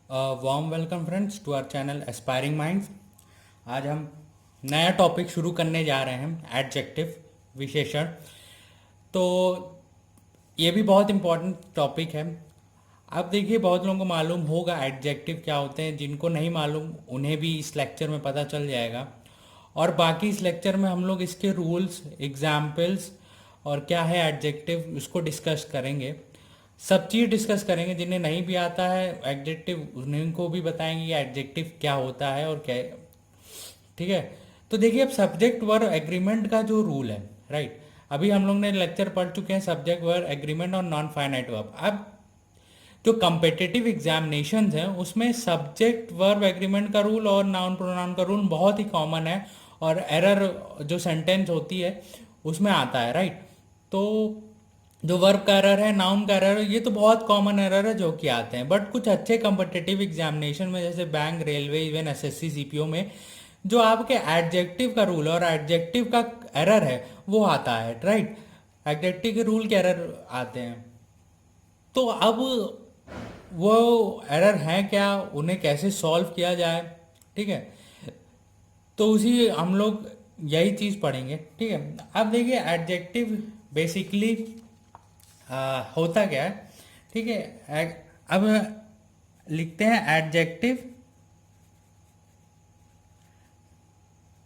Warm welcome friends to our channel aspiring minds. आज हम नया टॉपिक शुरू करने जा रहे हैं, एडजेक्टिव, विशेषण। तो ये भी बहुत इम्पोर्टेंट टॉपिक है। अब देखिए, बहुत लोगों को मालूम होगा एडजेक्टिव क्या होते हैं। जिनको नहीं मालूम उन्हें भी इस लेक्चर में पता चल जाएगा। और बाकी इस लेक्चर में हम लोग इसके रूल्स, एग्जाम्पल्स और क्या है एडजेक्टिव उसको डिस्कस करेंगे। सब चीज़ डिस्कस करेंगे। जिन्हें नहीं भी आता है एडजेक्टिव उन्हीं को भी बताएंगे कि एडजेक्टिव क्या होता है और क्या, ठीक है। तो देखिए, अब सब्जेक्ट वर्ब एग्रीमेंट का जो रूल है, राइट। अभी हम लोग ने लेक्चर पढ़ चुके हैं सब्जेक्ट वर्ब एग्रीमेंट और नॉन फाइनाइट वर्ब। अब जो कम्पिटिटिव एग्जामिनेशन है उसमें सब्जेक्ट वर्ब एग्रीमेंट का रूल और नाउन प्रोनाउन का रूल बहुत ही कॉमन है। और एरर जो सेंटेंस होती है उसमें आता है, राइट। तो जो वर्ब का एरर है, नाउन का एरर है, ये तो बहुत कॉमन एरर है जो कि आते हैं। बट कुछ अच्छे कम्पिटिटिव एग्जामिनेशन में जैसे bank, railway, even SSC, CPO में जो आपके एडजेक्टिव का रूल और एडजेक्टिव का एरर है वो आता है, राइट। एडजेक्टिव के रूल के एरर आते हैं। तो अब वो एरर हैं क्या, उन्हें कैसे सॉल्व किया जाए, ठीक है। तो उसी हम लोग यही चीज़ पढ़ेंगे, ठीक है। अब देखिए, एडजेक्टिव बेसिकली होता क्या है, ठीक है। अब लिखते हैं adjective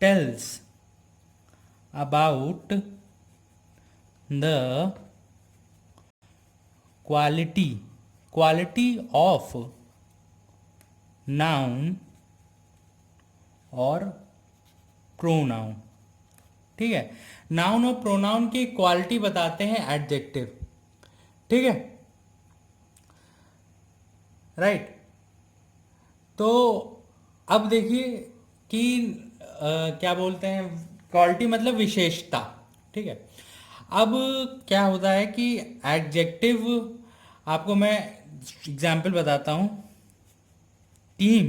tells about the quality quality of noun और प्रोनाउन, ठीक है। नाउन और प्रोनाउन की क्वालिटी बताते हैं एडजेक्टिव, ठीक है, राइट। तो अब देखिए कि क्या बोलते हैं, क्वालिटी मतलब विशेषता, ठीक है। अब क्या होता है कि एडजेक्टिव, आपको मैं एग्जाम्पल बताता हूँ। टीम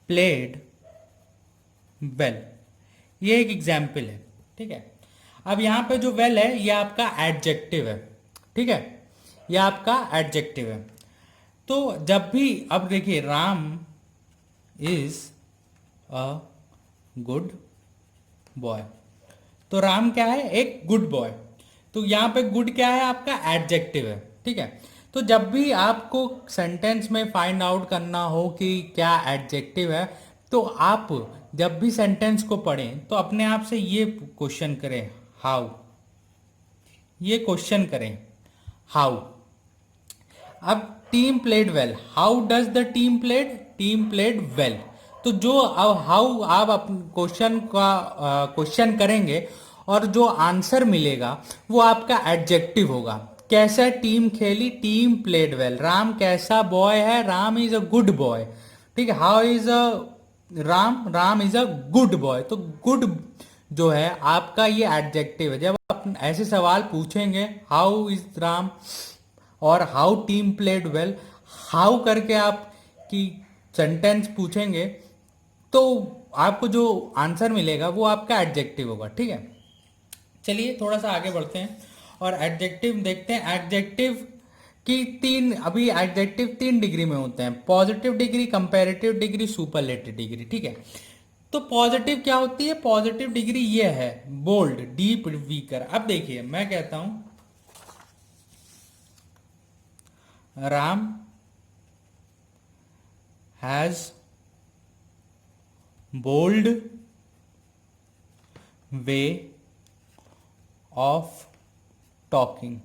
प्लेड वेल, ये एक एग्जाम्पल है, ठीक है। अब यहाँ पे जो वेल है ये आपका एडजेक्टिव है, ठीक है। ये आपका एडजेक्टिव है। तो जब भी, अब देखिए, Ram is a good boy. तो राम क्या है, एक गुड बॉय। तो यहाँ पे गुड क्या है, आपका एडजेक्टिव है, ठीक है। तो जब भी आपको सेंटेंस में फाइंड आउट करना हो कि क्या एडजेक्टिव है, तो आप जब भी सेंटेंस को पढ़ें तो अपने आप से ये क्वेश्चन करें, हाउ। ये क्वेश्चन करें, हाउ। अब team played well, how does the team played well. तो जो अब हाउ आप क्वेश्चन का क्वेश्चन करेंगे और जो आंसर मिलेगा वो आपका एडजेक्टिव होगा। कैसा टीम खेली, टीम प्लेड वेल। राम कैसा बॉय है, Ram is a good boy, ठीक है। How is a Ram is a good boy. तो गुड जो है आपका ये एडजेक्टिव है। जब आप ऐसे सवाल पूछेंगे, हाउ इज राम और how team played well, how करके आप की सेंटेंस पूछेंगे तो आपको जो आंसर मिलेगा वो आपका एडजेक्टिव होगा, ठीक है। चलिए थोड़ा सा आगे बढ़ते हैं और एडजेक्टिव देखते हैं। एडजेक्टिव की तीन, अभी एडजेक्टिव 3 डिग्री में होते हैं, positive degree, comparative degree, superlative degree, ठीक है। तो पॉजिटिव क्या होती है, पॉजिटिव डिग्री ये है बोल्ड, डीप, वीकर। अब देखिए, मैं कहता हूं Ram has bold way of talking.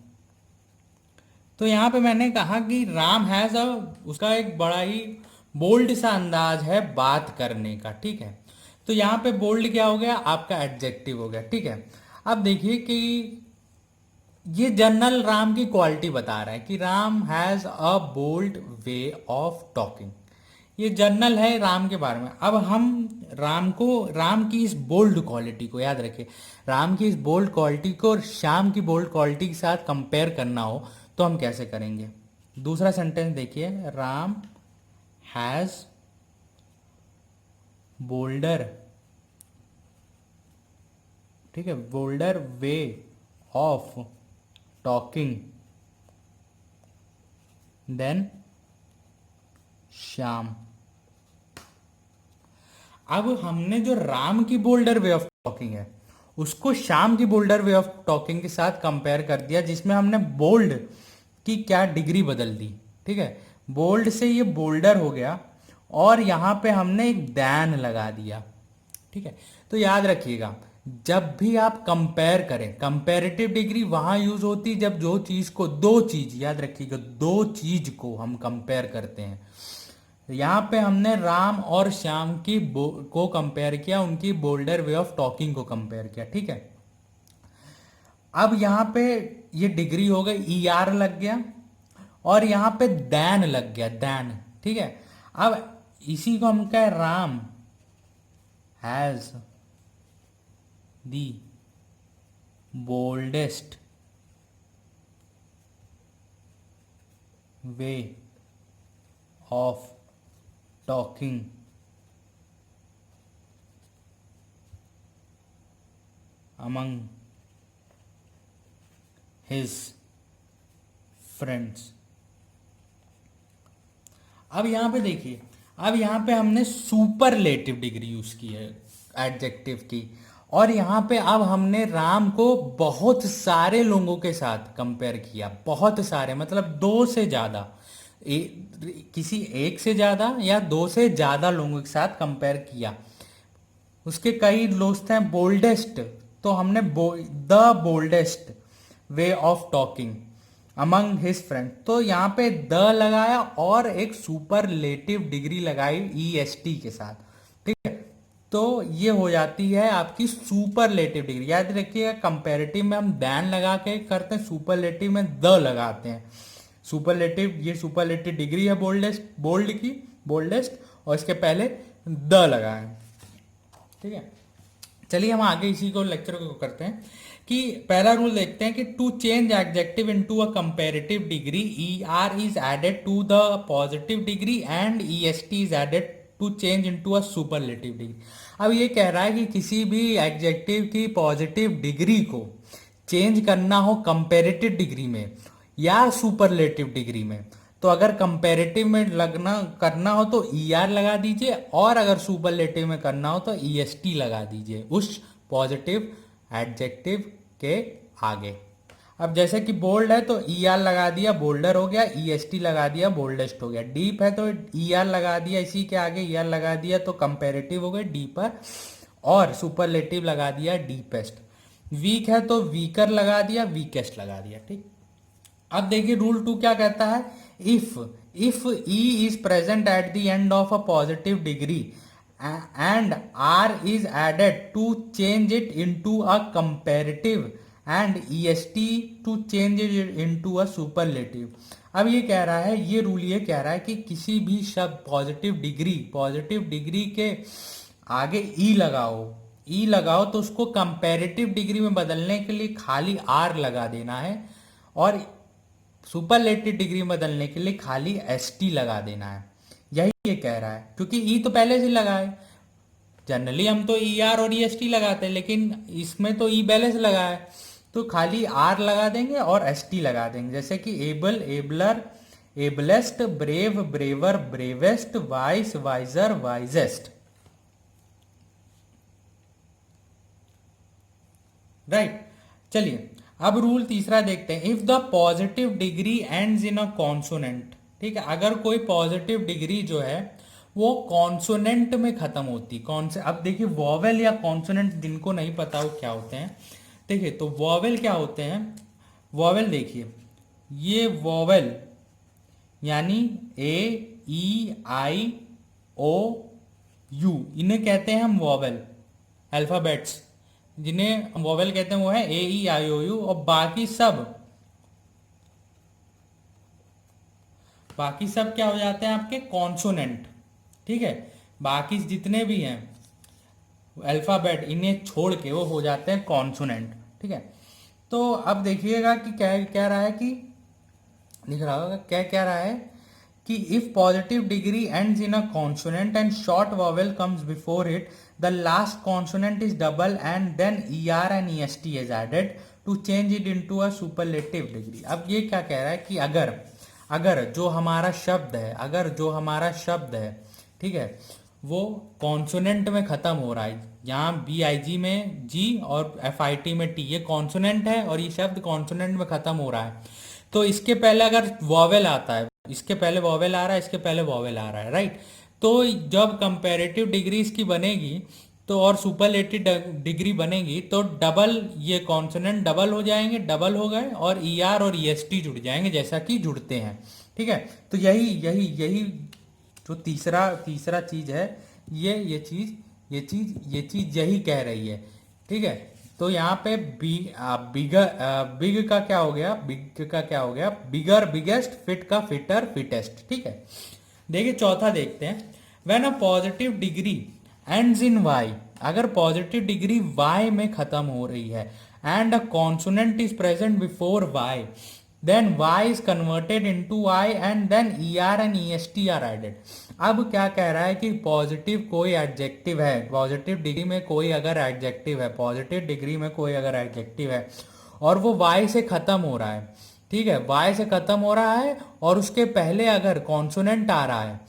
तो यहां पे मैंने कहा कि राम हैज अ, उसका एक बड़ा ही बोल्ड सा अंदाज है बात करने का, ठीक है। तो यहां पे बोल्ड क्या हो गया, आपका एडजेक्टिव हो गया, ठीक है। अब देखिए कि ये जनरल राम की क्वालिटी बता रहा है कि Ram has a bold way of talking. ये जनरल है राम के बारे में। अब हम राम की इस बोल्ड क्वालिटी को याद रखें। राम की इस बोल्ड क्वालिटी को और श्याम की बोल्ड क्वालिटी के साथ कंपेयर करना हो तो हम कैसे करेंगे। दूसरा सेंटेंस देखिए, राम हैज बोल्डर, ठीक है, bolder way of talking then Shyam. अब हमने जो राम की बोल्डर वे ऑफ टॉकिंग है उसको श्याम की बोल्डर वे ऑफ टॉकिंग के साथ कंपेयर कर दिया, जिसमें हमने बोल्ड की क्या डिग्री बदल दी। ठीक है, बोल्ड से ये बोल्डर हो गया और यहां पे हमने एक दैन लगा दिया। ठीक है, तो याद रखिएगा जब भी आप कंपेयर करें, कंपेरेटिव डिग्री वहां यूज होती है जब जो चीज को, दो चीज याद रखिएगा, दो चीज को हम कंपेयर करते हैं। यहाँ पे हमने राम और श्याम की को कंपेयर किया, उनकी बोल्डर वे ऑफ टॉकिंग को कंपेयर किया। ठीक है, अब यहाँ पे ये डिग्री हो गई, ई आर लग गया और यहाँ पे दैन लग गया, दैन। ठीक है, अब इसी को हम कह Ram has the boldest way of talking among his friends. अब यहां पे देखिए, अब यहां पे हमने सुपरलेटिव डिग्री यूज की है एडजेक्टिव की, और यहां पे अब हमने राम को बहुत सारे लोगों के साथ कंपेयर किया। बहुत सारे मतलब दो से ज्यादा, किसी एक से ज्यादा या दो से ज्यादा लोगों के साथ कंपेयर किया। उसके कई दोस्त हैं बोल्डेस्ट, तो हमने the boldest way of talking among his friend, तो यहाँ पे द लगाया और एक सुपरलेटिव डिग्री लगाई ई एस टी के साथ। ठीक है, तो ये हो जाती है आपकी सुपरलेटिव डिग्री। याद रखिएगा कंपैरेटिव में हम दैन लगा के करते हैं, सुपरलेटिव में द लगाते हैं। सुपरलेटिव, ये सुपरलेटिव डिग्री है बोल्डेस्ट, बोल्ड की बोल्डेस्ट, और इसके पहले द लगाए। ठीक है, चलिए हम आगे इसी को लेक्चर को करते हैं कि पहला रूल देखते हैं कि to change adjective into a comparative degree E R is added to the positive degree and E S T is added to change into a superlative degree. अब ये कह रहा है कि किसी भी एडजेक्टिव की पॉजिटिव डिग्री को चेंज करना हो कंपैरेटिव डिग्री में या सुपरलेटिव डिग्री में, तो अगर कंपैरेटिव में लगना करना हो तो ई आर लगा दीजिए, और अगर सुपरलेटिव में करना हो तो ई एस टी लगा दीजिए उस पॉजिटिव एडजेक्टिव के आगे। अब जैसे कि बोल्ड है तो ई आर लगा दिया, बोल्डर हो गया, ई एस टी लगा दिया, बोल्डेस्ट हो गया। डीप है तो ई आर लगा दिया, इसी के आगे ई आर लगा दिया तो कंपैरेटिव हो गए डीपर, और सुपरलेटिव लगा दिया डीपेस्ट। वीक है तो वीकर लगा दिया, वीकेस्ट लगा दिया। ठीक, अब देखिए रूल 2 क्या कहता है, if E is present at the end of a positive degree and R is added to change it into a comparative and EST to change it into a superlative। अब ये कह रहा है, ये रूल ये कह रहा है कि किसी भी शब्द पॉजिटिव डिग्री के आगे ई लगाओ तो उसको कंपैरेटिव डिग्री में बदलने के लिए खाली R लगा देना है, और सुपरलेटिव डिग्री में बदलने के लिए खाली ST लगा देना है। यही ये कह रहा है, क्योंकि ई तो पहले से लगा है। जनरली हम तो ई आर और ई एस टी लगाते हैं, लेकिन इसमें तो ई पहले से लगा है, तो खाली आर लगा देंगे और एस टी लगा देंगे। जैसे कि able, abler, ablest, brave, braver, bravest, wise, wiser, wisest. Right, चलिए अब रूल तीसरा देखते हैं। If the positive degree ends in a consonant. ठीक है, अगर कोई पॉजिटिव डिग्री जो है वो कॉन्सोनेंट में खत्म होती, कौन से, अब देखिए वॉवेल या कॉन्सोनेंट जिनको नहीं पता वो क्या होते हैं। देखिए तो वॉवेल क्या होते हैं, वॉवेल देखिए, ये वॉवेल यानी ए ई आई ओ यू, इन्हें कहते हैं हम वॉवेल, अल्फाबेट्स जिन्हें वॉवेल कहते हैं वो है ए ई आई ओ यू, और बाकी सब क्या हो जाते हैं आपके कॉन्सोनेंट। ठीक है, बाकी जितने भी हैं अल्फाबेट इन्हें छोड़ के वो हो जाते हैं कॉन्सोनेंट। ठीक है, तो अब देखिएगा कि क्या कह रहा है, कि लिख रहा होगा क्या कह रहा है कि if positive degree ends in a consonant and short vowel comes before it, the last consonant is double and then E R and E S T is added to change it into a superlative degree. अब ये क्या कह रहा है कि अगर जो हमारा शब्द है, ठीक है, वो कॉन्सोनेंट में खत्म हो रहा है, यहाँ बी आई जी में जी और एफ आई टी में टी, ये कॉन्सोनेंट है और ये शब्द कॉन्सोनेंट में खत्म हो रहा है, तो इसके पहले अगर वॉवेल आता है, इसके पहले वॉवेल आ रहा है, इसके पहले वॉवेल आ रहा है, राइट। तो जब कंपैरेटिव डिग्री इसकी बनेगी तो और सुपरलेटिव डिग्री बनेगी तो डबल, ये कॉन्सोनेंट डबल हो जाएंगे, डबल हो गए और ई आर और ई एस टी जुड़ जाएंगे जैसा कि जुड़ते हैं, ठीक है। तो यही यही यही जो तीसरा तीसरा चीज है, ये चीज यही कह रही है, ठीक है। तो यहाँ पे बिग का क्या हो गया, बिगर बिगेस्ट, फिट का फिटर फिटेस्ट, ठीक है। देखिए चौथा देखते हैं, when a positive degree ends in Y, अगर पॉजिटिव डिग्री वाई में खत्म हो रही है and a consonant is present before Y, then Y is converted into I and then E R and E S T are added. अब क्या कह रहा है कि पॉजिटिव कोई एडजेक्टिव है, पॉजिटिव डिग्री में कोई अगर एडजेक्टिव है, पॉजिटिव डिग्री में कोई अगर एडजेक्टिव है और वो वाई से खत्म हो रहा है, ठीक है, वाई से खत्म हो रहा है और उसके पहले अगर कॉन्सोनेंट आ रहा है,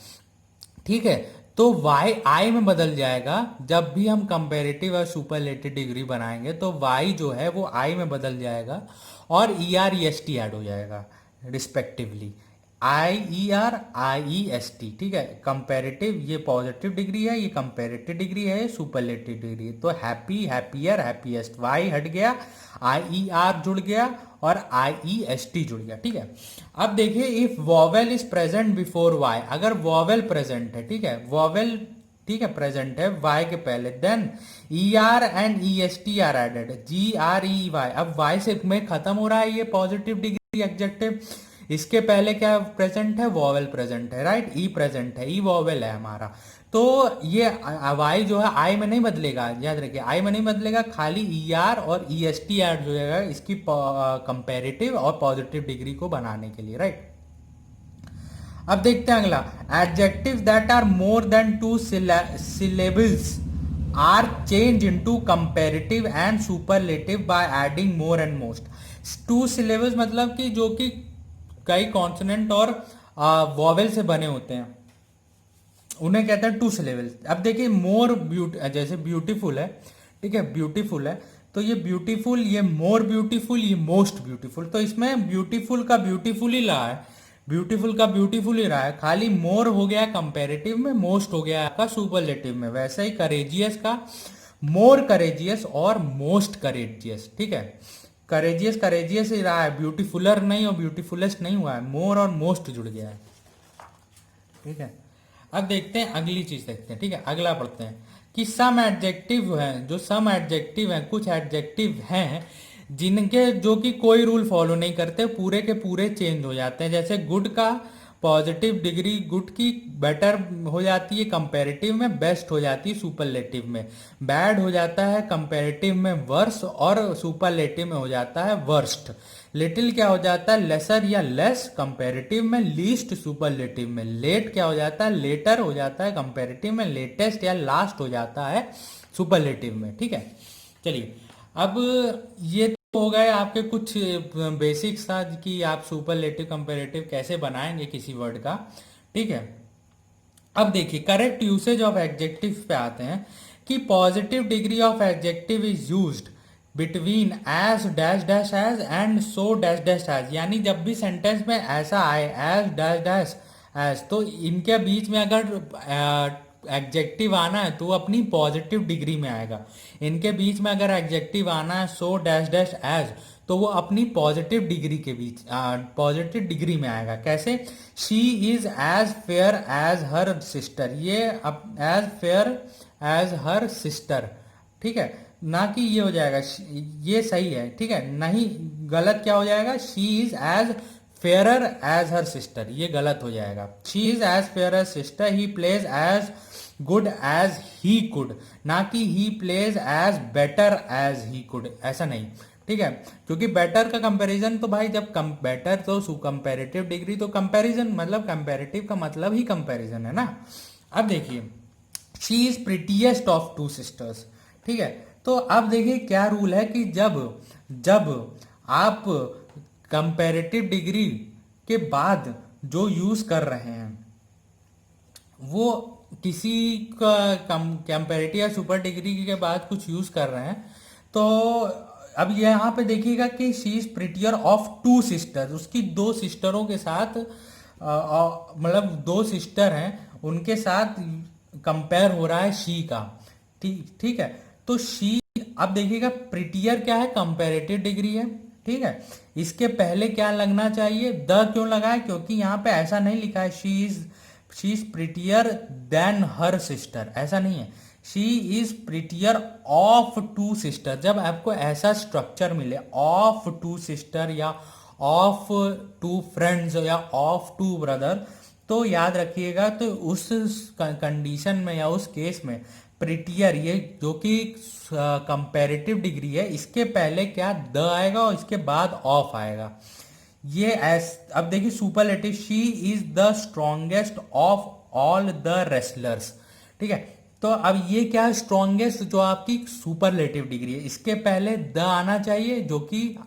ठीक है, तो y आई में बदल जाएगा। जब भी हम कंपेरेटिव और सुपरलेटिव डिग्री बनाएंगे तो y जो है वो i में बदल जाएगा और E R E S T add हो जाएगा रिस्पेक्टिवली, आई ई आर आई ई एस टी, ठीक है। कंपेरेटिव ये पॉजिटिव डिग्री है, ये कंपेरेटिव डिग्री है, ये सुपरलेटिव डिग्री। तो हैप्पी, हैप्पियर, हैप्पीएस्ट, वाई हट गया, आई ई आर जुड़ गया और आई ई एस टी जुड़ गया, ठीक है। अब देखिए, if vowel is present before Y, अगर वॉवेल प्रेजेंट है, ठीक है, वॉवेल, ठीक है, प्रेजेंट है वाई के पहले, then E R and E S T are added, G R E Y. अब वाई से में खत्म हो रहा है ये पॉजिटिव डिग्री एडजेक्टिव, इसके पहले क्या प्रेजेंट है, वॉवेल प्रेजेंट है, राइट, ई प्रेजेंट है, ई वॉवेल है हमारा। तो ये वाई जो है आई में नहीं बदलेगा, याद रखिए आई में नहीं बदलेगा, खाली ई आर और ई एस टी ऐड हो जाएगा इसकी कंपेरेटिव और पॉजिटिव डिग्री को बनाने के लिए, राइट। अब देखते हैं अगला, adjective that are more than 2 syllables are change into comparative and superlative by adding more and most. 2 syllables मतलब कि जो कि कई कॉन्सोनेंट और वॉवेल से बने होते हैं, उन्हें कहते हैं 2 syllables। अब देखिए मोर जैसे ब्यूटीफुल है, ठीक है, ब्यूटीफुल है, तो ये ब्यूटीफुल, ये मोर ब्यूटीफुल, ये मोस्ट ब्यूटीफुल। तो इसमें ब्यूटीफुल का ब्यूटीफुल ही रहा है, ब्यूटीफुल का ब्यूटीफुल ही रहा है, खाली मोर हो गया कंपेरेटिव में, मोस्ट हो गया आपका सुपरलेटिव में। वैसे ही करेजियस का मोर करेजियस और मोस्ट करेजियस, ठीक है, करेजियस करेजियस ही रहा है, ब्यूटीफुलर नहीं और ब्यूटीफुलेस्ट नहीं हुआ है, मोर और मोस्ट जुड़ गया है, ठीक है। अब देखते हैं अगली चीज देखते हैं, ठीक है, अगला पढ़ते हैं कि सम एडजेक्टिव है, जो सम एडजेक्टिव है, कुछ एडजेक्टिव हैं जिनके जो कि कोई रूल फॉलो नहीं करते, पूरे के पूरे चेंज हो जाते हैं। जैसे गुड का पॉजिटिव डिग्री गुड की बेटर हो जाती है कंपैरेटिव में, बेस्ट हो जाती है सुपरलेटिव में, बैड हो जाता है कंपैरेटिव में वर्स और सुपरलेटिव में हो जाता है वर्स्ट। लिटिल क्या हो जाता है, लेसर या लेस कंपैरेटिव में, लीस्ट सुपरलेटिव में। लेट क्या हो जाता है, लेटर हो जाता है कंपैरेटिव में, लेटेस्ट या लास्ट हो जाता है सुपरलेटिव में, ठीक है। चलिए, अब ये तो हो गए आपके कुछ बेसिक्स था कि आप सुपरलेटिव कंपैरेटिव कैसे बनाएंगे किसी वर्ड का, ठीक है। अब देखिए करेक्ट यूसेज ऑफ एडजेक्टिव पे आते हैं कि positive degree of adjective is used between as dash dash as and so dash dash as, यानी जब भी सेंटेंस में ऐसा आए एज डैश डैश एज, तो इनके बीच में अगर एडजेक्टिव आना है तो वो अपनी पॉजिटिव डिग्री में आएगा। इनके बीच में अगर एडजेक्टिव आना है सो डैश डैश एज, तो वो अपनी पॉजिटिव डिग्री के बीच पॉजिटिव डिग्री में आएगा। कैसे, she is as fair as her sister, ये as fair as her sister, ठीक है, ना कि ये हो जाएगा, ये सही है, ठीक है, नहीं गलत क्या हो जाएगा, she is as fairer as her sister, ये गलत हो जाएगा। She is as fair sister, he plays as good as he could, ना कि he plays as better as he could, ऐसा नहीं, ठीक है, क्योंकि बेटर का कंपैरिजन तो भाई जब बेटर तो कंपैरेटिव डिग्री तो कंपैरिजन मतलब कंपैरेटिव का मतलब ही कंपैरिजन है ना। अब देखिए, she is prettiest of 2 sisters, ठीक है। तो अब देखिए क्या रूल है कि जब जब आप कंपैरेटिव डिग्री के बाद जो यूज कर रहे हैं वो किसी का कंपैरेटिव या सुपर डिग्री के बाद कुछ यूज कर रहे हैं, तो अब यहाँ पे देखिएगा कि she is prettier of two sisters, उसकी दो सिस्टरों के साथ मतलब दो सिस्टर हैं उनके साथ कंपेयर हो रहा है शी का। ठीक ठीक है। तो शी, अब देखिएगा प्रिटियर क्या है, कंपैरेटिव डिग्री है। ठीक है। इसके पहले क्या लगना चाहिए, द क्यों लगा है, क्योंकि यहाँ पे ऐसा नहीं लिखा है she is prettier than her sister, ऐसा नहीं है। She is prettier of two sister. जब आपको ऐसा स्ट्रक्चर मिले, ऑफ टू सिस्टर या ऑफ टू फ्रेंड्स या ऑफ टू ब्रदर, तो याद रखिएगा, तो उस कंडीशन में या उस केस में प्रिटियर, ये जो कि कंपैरेटिव डिग्री है, इसके पहले क्या द आएगा और इसके बाद ऑफ आएगा। ये अब देखिए superlative, she is the strongest of all the wrestlers. ठीक है। तो अब ये क्या है, स्ट्रॉन्गेस्ट जो आपकी सुपरलेटिव डिग्री है, इसके पहले द आना चाहिए जो कि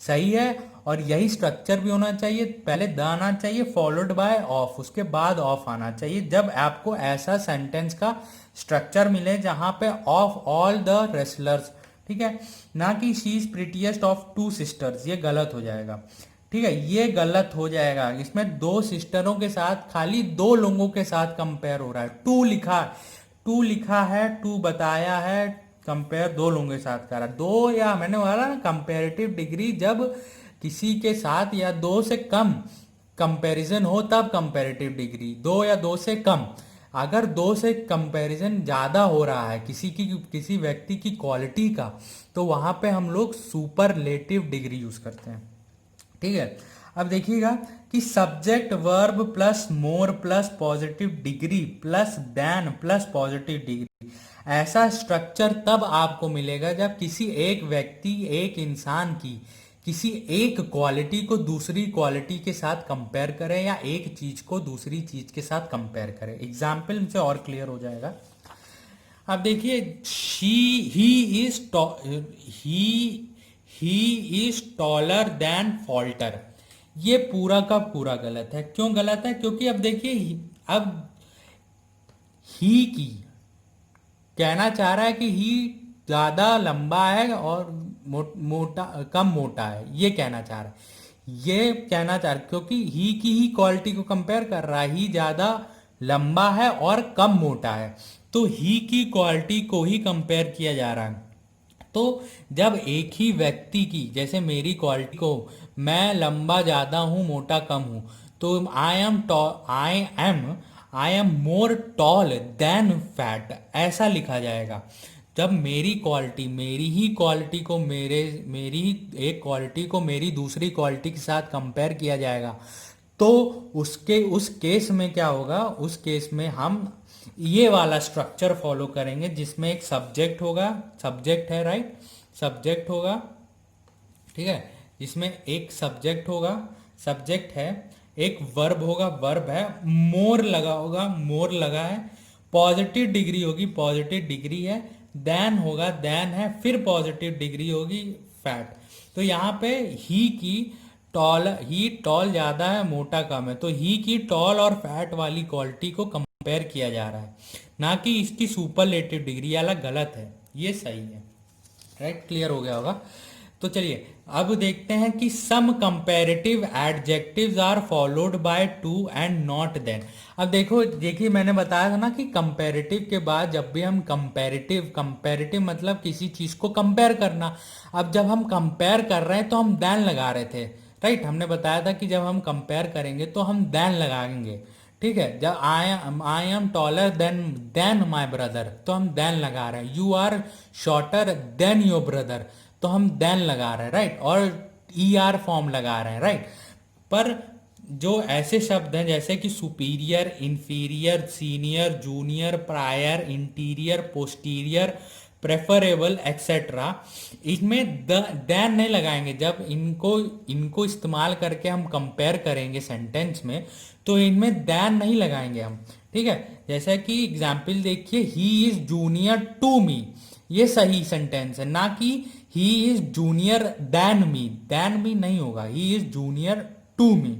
सही है, और यही स्ट्रक्चर भी होना चाहिए, पहले द आना चाहिए फॉलोड बाय ऑफ, उसके बाद ऑफ आना चाहिए। जब आपको ऐसा सेंटेंस का स्ट्रक्चर मिले जहां पे ऑफ ऑल द रेसलर्स, ठीक है, ना कि she is prettiest of two sisters, ये गलत हो जाएगा। ठीक है, ये गलत हो जाएगा। इसमें दो सिस्टरों के साथ, खाली दो लोगों के साथ कंपेयर हो रहा है। टू लिखा है, टू बताया है, कंपेयर दो लोगों के साथ कर रहा है। दो, या मैंने बोला ना कंपेरेटिव डिग्री जब किसी के साथ या दो से कम कंपैरिजन हो तब कंपेरेटिव डिग्री, दो या दो से कम। अगर दो से कंपैरिजन ज्यादा हो रहा है किसी व्यक्ति की क्वालिटी का, तो वहां पे हम लोग सुपरलेटिव डिग्री यूज करते हैं। ठीक है। अब देखिएगा कि subject verb plus more plus positive degree plus than plus positive degree, ऐसा स्ट्रक्चर तब आपको मिलेगा जब किसी एक व्यक्ति, एक इंसान की किसी एक क्वालिटी को दूसरी क्वालिटी के साथ कंपेयर करें, या एक चीज को दूसरी चीज के साथ कंपेयर करें। एग्जाम्पल से और क्लियर हो जाएगा। अब देखिए, he is taller than falter, ये पूरा का पूरा गलत है। क्यों गलत है, क्योंकि अब देखिए, अब ही की कहना चाह रहा है कि ही ज्यादा लंबा है और मोटा कम मोटा है, ये कहना चाह रहा है। ये कहना चाह रहा है क्योंकि ही की ही क्वालिटी को कंपेयर कर रहा है, ही ज्यादा लंबा है और कम मोटा है, तो ही की क्वालिटी को ही कंपेयर किया जा रहा है। तो जब एक ही व्यक्ति की, जैसे मेरी क्वालिटी को, मैं लंबा ज्यादा हूं मोटा कम हूं, तो I am more tall than fat, ऐसा लिखा जाएगा। जब मेरी ही क्वालिटी को मेरी ही एक क्वालिटी को मेरी दूसरी क्वालिटी के साथ कंपेयर किया जाएगा, तो उस केस में क्या होगा, उस केस में हम ये वाला स्ट्रक्चर फॉलो करेंगे जिसमें एक सब्जेक्ट होगा, सब्जेक्ट है राइट, सब्जेक्ट होगा। ठीक है, इसमें एक सब्जेक्ट होगा, सब्जेक्ट है, एक वर्ब होगा, वर्ब है, मोर लगा होगा, मोर लगा है, पॉजिटिव डिग्री होगी, पॉजिटिव डिग्री है, देन होगा, देन है, फिर पॉजिटिव डिग्री होगी, फैट। तो यहाँ पे ही टॉल ज्यादा है, मोटा कम है, तो ही की टॉल और फैट वाली क्वालिटी को कंपेयर किया जा रहा है, ना कि इसकी सुपरलेटिव डिग्री वाला गलत है, ये सही है। राइट, क्लियर हो गया होगा। तो चलिए अब देखते हैं कि some comparative adjectives are followed by to and not than. अब देखिए मैंने बताया था ना कि कंपैरेटिव के बाद जब भी हम कंपैरेटिव मतलब किसी चीज को कंपेयर करना। अब जब हम कंपेयर कर रहे हैं तो हम देन लगा रहे थे, राइट, हमने बताया था कि जब हम कंपेयर करेंगे तो हम देन लगाएंगे। ठीक है, जब I am taller than my brother, तो हम देन लगा रहे हैं। You are shorter than your brother, तो हम देन लगा रहे हैं, राइट, और ER फॉर्म लगा रहे हैं, राइट। पर जो ऐसे शब्द हैं जैसे कि superior, inferior, senior, junior, prior, interior, posterior, preferable etcetera, इसमें देन नहीं लगाएंगे। जब इनको इस्तेमाल करके हम कंपेयर करेंगे सेंटेंस में, तो इनमें देन नहीं लगाएंगे हम। ठीक है, जैसा कि एग्जाम्पल देखिए, he is junior to me, ये सही सेंटेंस है, ना कि he is junior than me नहीं होगा, he is junior to me,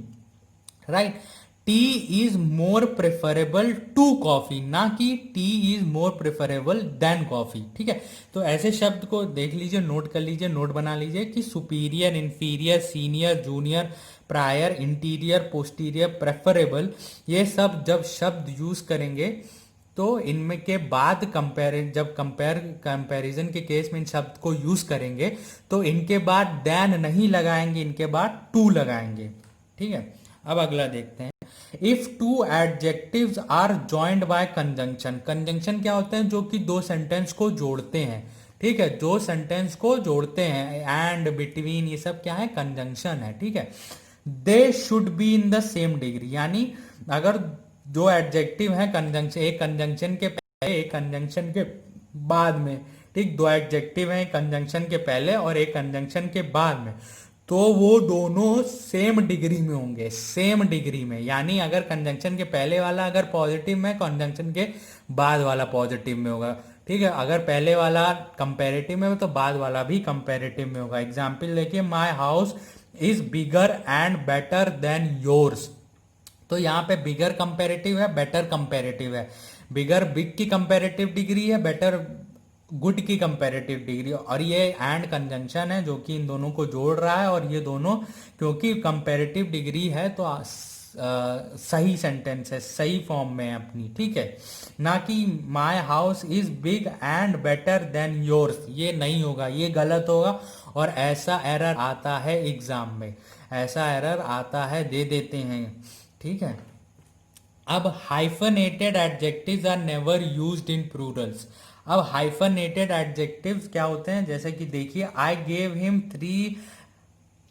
right. Tea is more preferable to coffee, ना कि tea is more preferable than coffee. ठीक है, तो ऐसे शब्द को देख लीजिए, नोट कर लीजिए, नोट बना लीजिए कि superior, inferior, senior, junior, prior, interior, posterior, preferable, ये सब जब शब्द यूज करेंगे तो इनमें के बाद जब कंपैरिजन के केस में इन शब्द को यूज करेंगे तो इनके बाद देन नहीं लगाएंगे, इनके बाद टू लगाएंगे। ठीक है, अब अगला देखते हैं। If two adjectives are joined by conjunction, conjunction क्या होते हैं? जो कि दो सेंटेंस को जोड़ते हैं। ठीक है, दो सेंटेंस को जोड़ते हैं, एंड, बिटवीन, ये सब क्या है? कंजंक्शन है। ठीक है, they should be in the same degree, यानी अगर दो एडजेक्टिव है कंजंक्शन, एक कंजंक्शन के पहले एक कंजंक्शन के बाद में, ठीक, दो एडजेक्टिव है कंजंक्शन के पहले और एक कंजंक्शन के बाद में, तो वो दोनों सेम डिग्री में होंगे, सेम डिग्री में। यानी अगर कंजंक्शन के पहले वाला अगर पॉजिटिव में, कंजंक्शन के बाद वाला पॉजिटिव में होगा। ठीक है, अगर पहले वाला कंपैरेटिव में तो बाद वाला भी कंपैरेटिव में होगा। एग्जाम्पल देखिए, my house is bigger and better than yours. तो यहाँ पे बिगर कंपैरेटिव है, बेटर कंपैरेटिव है। बिगर बिग की कंपैरेटिव डिग्री है, बेटर गुड की कंपैरेटिव डिग्री, और ये एंड कंजंक्शन है जो कि इन दोनों को जोड़ रहा है। और ये दोनों क्योंकि कंपैरेटिव डिग्री है तो सही सेंटेंस है, सही फॉर्म में है अपनी। ठीक है, ना कि my house is big and better than yours, ये नहीं होगा, ये गलत होगा। और ऐसा एरर आता है एग्जाम में, ऐसा एरर आता है, दे देते हैं। ठीक है, अब hyphenated adjectives are never used in plurals. अब हाइफनेटेड एडजेक्टिव्स क्या होते हैं? जैसे कि देखिए, I gave him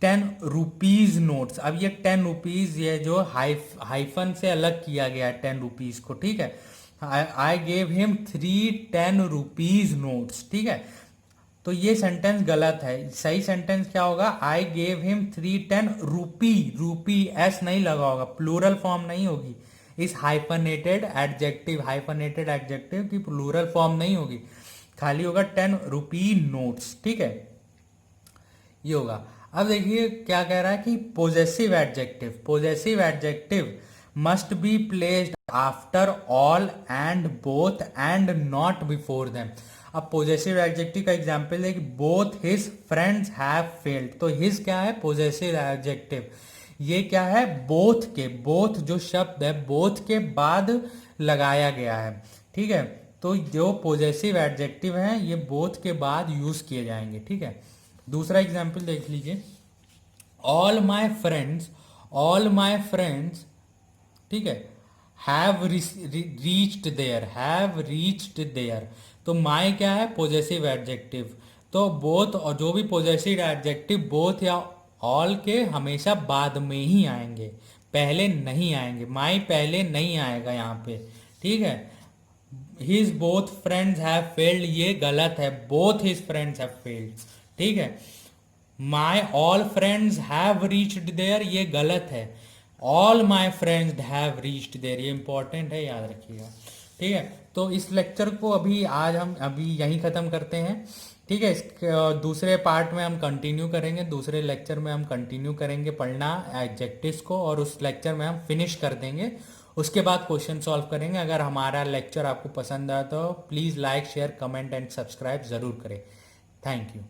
10 rupees notes. अब ये 10 रुपीज, ये जो हाइफन से अलग किया गया है 10 रुपीज को। ठीक है, आई गेव हिम 10 रुपीज नोट्स। ठीक है, तो ये सेंटेंस गलत है। सही सेंटेंस क्या होगा? आई गेव हिम 10 रुपी, रूपी एस नहीं लगा होगा, प्लूरल फॉर्म नहीं होगी इस हाइफनेटेड एडजेक्टिव की प्लूरल फॉर्म नहीं होगी, खाली होगा 10 रुपी नोट्स। ठीक है, ये होगा। अब देखिए क्या कह रहा है कि possessive adjective must be placed after all and both and not before them. अब पोजेसिव एडजेक्टिव का एग्जांपल है कि both his friends have failed. तो हिज क्या है? Possessive adjective. ये क्या है? बोथ के, बोथ जो शब्द है बोथ के बाद लगाया गया है। ठीक है, तो जो पोजेसिव एडजेक्टिव है ये बोथ के बाद यूज किए जाएंगे। ठीक है, दूसरा एग्जाम्पल देख लीजिए, ऑल माई फ्रेंड्स, ठीक है, हैव रीच्ड देयर। तो माई क्या है? Possessive adjective. तो बोथ, और जो भी पॉजेसिव एडजेक्टिव बोथ या ऑल के हमेशा बाद में ही आएंगे, पहले नहीं आएंगे। माई पहले नहीं आएगा यहाँ पे। ठीक है, his both friends have failed, ये गलत है, both his friends have failed. ठीक है, my all friends have reached there, ये गलत है, all my friends have reached there, ये इंपॉर्टेंट है, याद रखिएगा। ठीक है, तो इस लेक्चर को आज हम यहीं ख़त्म करते हैं। ठीक है, इस दूसरे पार्ट में हम कंटिन्यू करेंगे, दूसरे लेक्चर में हम कंटिन्यू करेंगे पढ़ना एडजेक्टिव्स को, और उस लेक्चर में हम फिनिश कर देंगे। उसके बाद क्वेश्चन सॉल्व करेंगे। अगर हमारा लेक्चर आपको पसंद आया तो please like, share, comment and subscribe ज़रूर करें। Thank you.